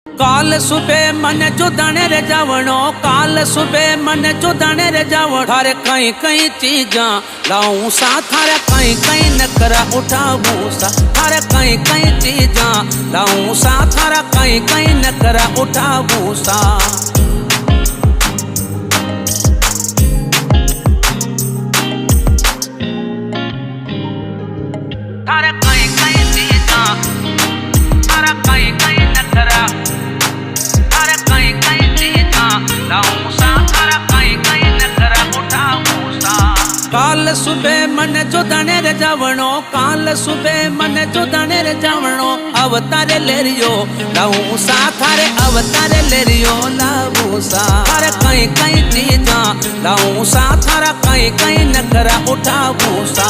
काल सुबह मन जो दाने रे जावणो, काल सुबह मन जो दाने रे जावण। थारे कई कई चीजा लाऊं सा, थारे कई कई नखरा उठाऊं सा, थारे कई कई चीजा लाऊं सा, थारा कई कई नखरा उठाऊं सा। थारे कई कई चीजा, थारा कई कई नखरा, थारे कई कई चीजा लाऊं सा, थारा कई कई नखरा उठाऊं सा। काल सुबह मन जो दाने रे जावणो, काल सुबह मन जो दाने रे जावणो। अवतारे ले रियो लाऊं सा, थारे अवतारे ले रियो लाऊं सा। थारे कई कई चीजा लाऊं सा, थारा कई कई नखरा उठाऊं सा।